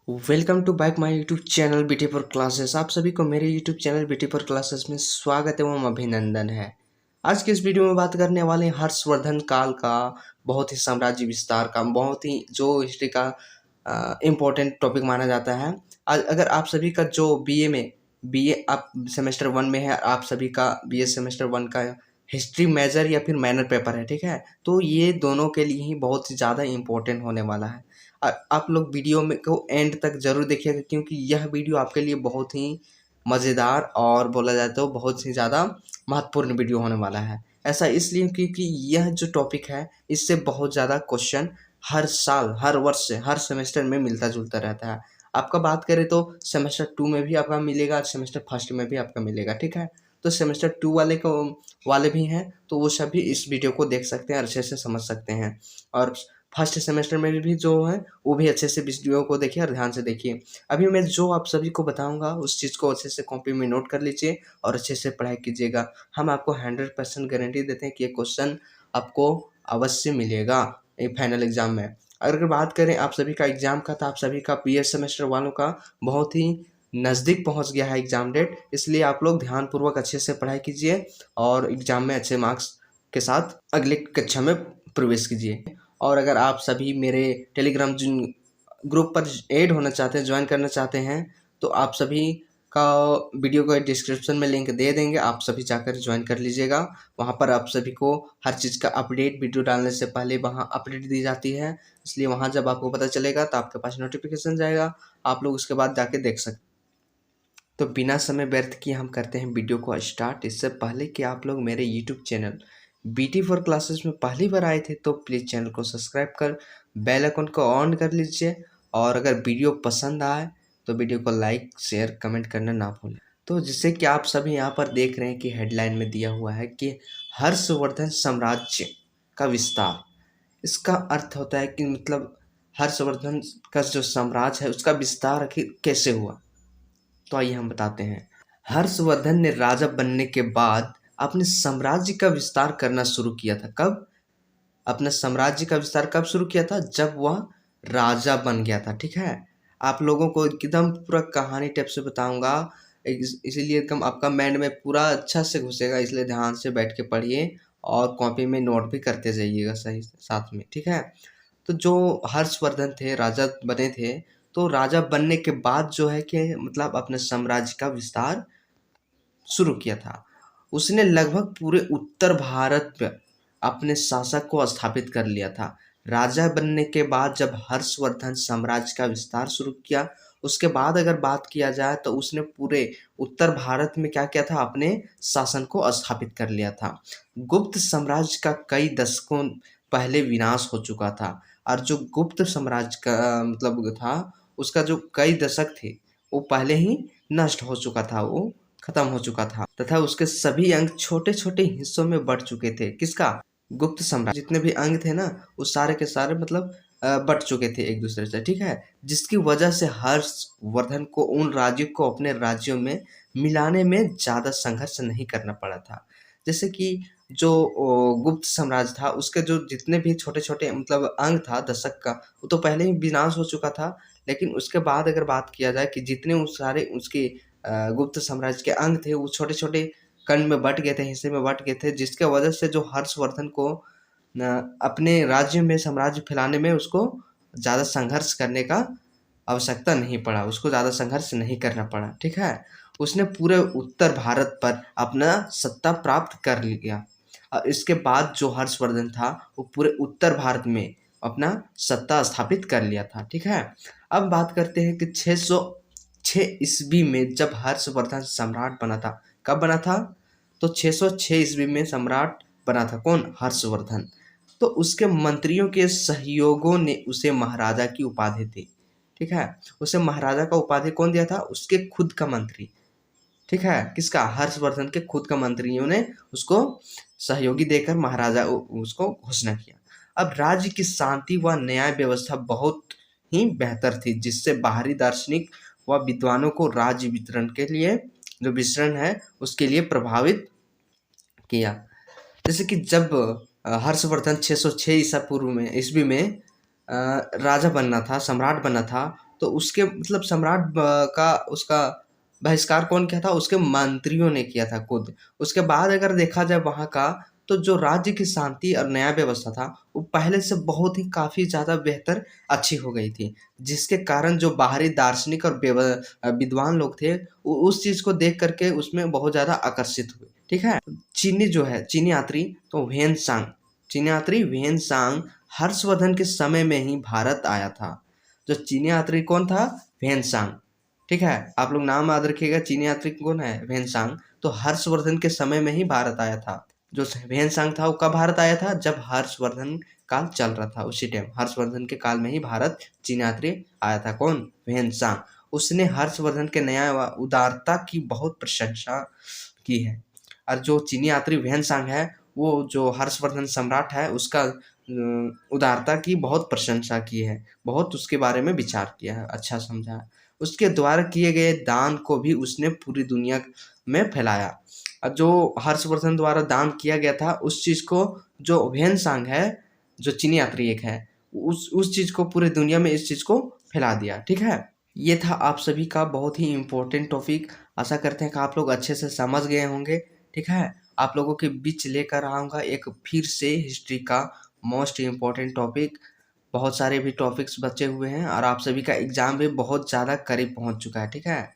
Welcome to back my YouTube channel BT for classes. आप सभी को मेरे YouTube channel BT for classes में स्वागत एवं अभिनंदन है। आज के इस वीडियो में बात करने वाले हैं हर्षवर्धन काल का, बहुत ही साम्राज्य विस्तार का, बहुत ही जो हिस्ट्री का इम्पोर्टेंट टॉपिक माना जाता है। आज अगर आप सभी का जो बीए आप सेमेस्टर 1 में है, आप सभी का बीए सेमेस्टर 1 का हिस्ट्री मेजर या फिर माइनर पेपर है, ठीक है, तो ये दोनों के लिए ही बहुत ही ज़्यादा इम्पोर्टेंट होने वाला है। आप लोग वीडियो में को एंड तक ज़रूर देखिएगा, क्योंकि यह वीडियो आपके लिए बहुत ही मज़ेदार और बोला जाए तो बहुत ही ज़्यादा महत्वपूर्ण वीडियो होने वाला है। ऐसा इसलिए क्योंकि यह जो टॉपिक है, इससे बहुत ज़्यादा क्वेश्चन हर साल, हर वर्ष से, हर सेमेस्टर में मिलता जुलता रहता है। आपका बात करें तो सेमेस्टर 2 में भी आपका मिलेगा, सेमेस्टर फर्स्ट में भी आपका मिलेगा, ठीक है। तो सेमेस्टर 2 वाले भी हैं, तो वो सभी इस वीडियो को देख सकते हैं और अच्छे से समझ सकते हैं। और फर्स्ट सेमेस्टर में भी जो है वो भी अच्छे से वीडियो को देखिए और ध्यान से देखिए। अभी मैं जो आप सभी को बताऊंगा उस चीज़ को अच्छे से कॉपी में नोट कर लीजिए और अच्छे से पढ़ाई कीजिएगा। हम आपको 100% गारंटी देते हैं कि ये क्वेश्चन आपको अवश्य मिलेगा फाइनल एग्जाम में। अगर बात करें आप सभी का एग्जाम का, तो आप सभी का बीए सेमेस्टर वालों का बहुत ही नज़दीक पहुंच गया है एग्जाम डेट, इसलिए आप लोग ध्यानपूर्वक अच्छे से पढ़ाई कीजिए और एग्जाम में अच्छे मार्क्स के साथ अगले कक्षा में प्रवेश कीजिए। और अगर आप सभी मेरे टेलीग्राम ग्रुप पर ऐड होना चाहते हैं, ज्वाइन करना चाहते हैं, तो आप सभी का वीडियो को डिस्क्रिप्शन में लिंक दे देंगे, आप सभी जाकर ज्वाइन कर लीजिएगा। वहाँ पर आप सभी को हर चीज़ का अपडेट वीडियो डालने से पहले वहाँ अपडेट दी जाती है, इसलिए वहाँ जब आपको पता चलेगा तो आपके पास नोटिफिकेशन जाएगा, आप लोग उसके बाद जाके देख सकते। तो बिना समय व्यर्थ किए हम करते हैं वीडियो को स्टार्ट। इससे पहले कि आप लोग मेरे YouTube channel BT for classes में पहली बार आए थे तो प्लीज़ चैनल को सब्सक्राइब कर बेल आइकन को ऑन कर लीजिए, और अगर वीडियो पसंद आए तो वीडियो को लाइक शेयर कमेंट करना ना भूलें। तो जिससे कि आप सभी यहाँ पर देख रहे हैं कि हेडलाइन में दिया हुआ है कि हर्षवर्धन साम्राज्य का विस्तार। इसका अर्थ होता है कि मतलब हर्षवर्धन का जो साम्राज्य है उसका विस्तार आखिर कैसे हुआ। तो आइए हम बताते हैं। हर्षवर्धन ने राजा बनने के बाद अपने साम्राज्य का विस्तार करना शुरू किया था। कब? अपने साम्राज्य का विस्तार कब शुरू किया था? जब वह राजा बन गया था, ठीक है। आप लोगों को एकदम पूरा कहानी टाइप से बताऊंगा, इसीलिए एकदम आपका माइंड में पूरा अच्छा से घुसेगा, इसलिए ध्यान से बैठ के पढ़िए और कॉपी में नोट भी करते जाइएगा सही साथ में, ठीक है। तो जो हर्षवर्धन थे, राजा बने थे, तो राजा बनने के बाद जो है कि मतलब अपने साम्राज्य का विस्तार शुरू किया था। उसने लगभग पूरे उत्तर भारत पे अपने शासक को स्थापित कर लिया था। राजा बनने के बाद जब हर्षवर्धन साम्राज्य का विस्तार शुरू किया, उसके बाद अगर बात किया जाए तो उसने पूरे उत्तर भारत में क्या किया था? अपने शासन को स्थापित कर लिया था। गुप्त साम्राज्य का कई दशकों पहले विनाश हो चुका था, और जो गुप्त साम्राज्य का मतलब था, उसका जो कई दशक थे वो पहले ही नष्ट हो चुका था, वो खत्म हो चुका था, तथा उसके सभी अंग छोटे छोटे हिस्सों में बढ़ चुके थे। किसका? गुप्त साम्राज्य। जितने भी अंग थे ना, वो सारे के सारे मतलब बट चुके थे एक दूसरे से, ठीक है। जिसकी वजह से हर्षवर्धन को उन राज्यों को अपने राज्यों में मिलाने में ज्यादा संघर्ष नहीं करना पड़ा था। जैसे कि जो गुप्त साम्राज्य था, उसके जो जितने भी छोटे छोटे मतलब अंग था दशक का, वो तो पहले ही विनाश हो चुका था। लेकिन उसके बाद अगर बात किया जाए कि जितने उस सारे उसके गुप्त साम्राज्य के अंग थे, वो छोटे छोटे खंड में बट गए थे, हिस्से में बट गए थे, जिसके वजह से जो हर्षवर्धन को अपने राज्य में साम्राज्य फैलाने में उसको ज़्यादा संघर्ष करने का आवश्यकता नहीं पड़ा, उसको ज़्यादा संघर्ष नहीं करना पड़ा, ठीक है। उसने पूरे उत्तर भारत पर अपना सत्ता प्राप्त कर लिया, और इसके बाद जो हर्षवर्धन था वो पूरे उत्तर भारत में अपना सत्ता स्थापित कर लिया था, ठीक है। अब बात करते हैं कि 606 ईस्वी में जब हर्षवर्धन सम्राट बना था। कब बना था? तो 606 ईस्वी में सम्राट बना था। कौन? हर्षवर्धन। तो उसके मंत्रियों के सहयोगों ने उसे महाराजा की उपाधि दी, ठीक है। उसे महाराजा का उपाधि कौन दिया था? उसके खुद का मंत्री, ठीक है। किसका? हर्षवर्धन के खुद का मंत्रियों ने उसको सहयोगी देकर महाराजा उसको घोषणा किया। अब राज्य की शांति व न्याय व्यवस्था बहुत ही बेहतर थी, जिससे बाहरी दार्शनिक व विद्वानों को राज्य वितरण के लिए जो वितरण है उसके लिए प्रभावित किया। जैसे कि जब हर्षवर्धन 606 ईसा पूर्व में ईस्वी में राजा बनना था, सम्राट बनना था, तो उसके मतलब सम्राट का उसका बहिष्कार कौन किया था? उसके मंत्रियों ने किया था खुद। उसके बाद अगर देखा जाए वहाँ का, तो जो राज्य की शांति और न्याय व्यवस्था था, वो पहले से बहुत ही काफ़ी ज़्यादा बेहतर अच्छी हो गई थी। जिसके कारण जो बाहरी दार्शनिक और विद्वान लोग थे, वो उस चीज़ को देख कर के उसमें बहुत ज़्यादा आकर्षित हुए, ठीक है? चीनी जो है, चीनी यात्री तो व्हेन-सांग, चीनी यात्री व्हेन-सांग हर्षवर्धन के समय में ही भारत आया था। जो चीनी यात्री कौन था? व्हेन-सांग, ठीक है? आप लोग नाम याद रखिएगा, चीनी यात्री कौन है? व्हेन-सांग। तो हर्षवर्धन के समय में ही भारत आया था। जो व्हेन-सांग था वो कब भारत आया था? जब हर्षवर्धन काल चल रहा था, उसी टाइम हर्षवर्धन के काल में ही भारत चीनी यात्री आया था। कौन? व्हेन-सांग। उसने हर्षवर्धन के न्याय व उदारता की बहुत प्रशंसा की है। और जो चीनी यात्री व्हेन-सांग है, वो जो हर्षवर्धन सम्राट है उसका उदारता की बहुत प्रशंसा की है, बहुत उसके बारे में विचार किया है, अच्छा समझा है। उसके द्वारा किए गए दान को भी उसने पूरी दुनिया में फैलाया। जो हर्षवर्धन द्वारा दान किया गया था, उस चीज़ को जो व्हेन-सांग है, जो चीनी यात्री एक है, उस चीज़ को पूरी दुनिया में इस चीज़ को फैला दिया, ठीक है? ये था आप सभी का बहुत ही इम्पोर्टेंट टॉपिक। आशा करते हैं कि आप लोग अच्छे से समझ गए होंगे, ठीक है? आप लोगों के बीच लेकर आऊँगा एक फिर से हिस्ट्री का मोस्ट इम्पोर्टेंट टॉपिक। बहुत सारे भी टॉपिक्स बचे हुए हैं और आप सभी का एग्ज़ाम भी बहुत ज़्यादा करीब पहुँच चुका है, ठीक है?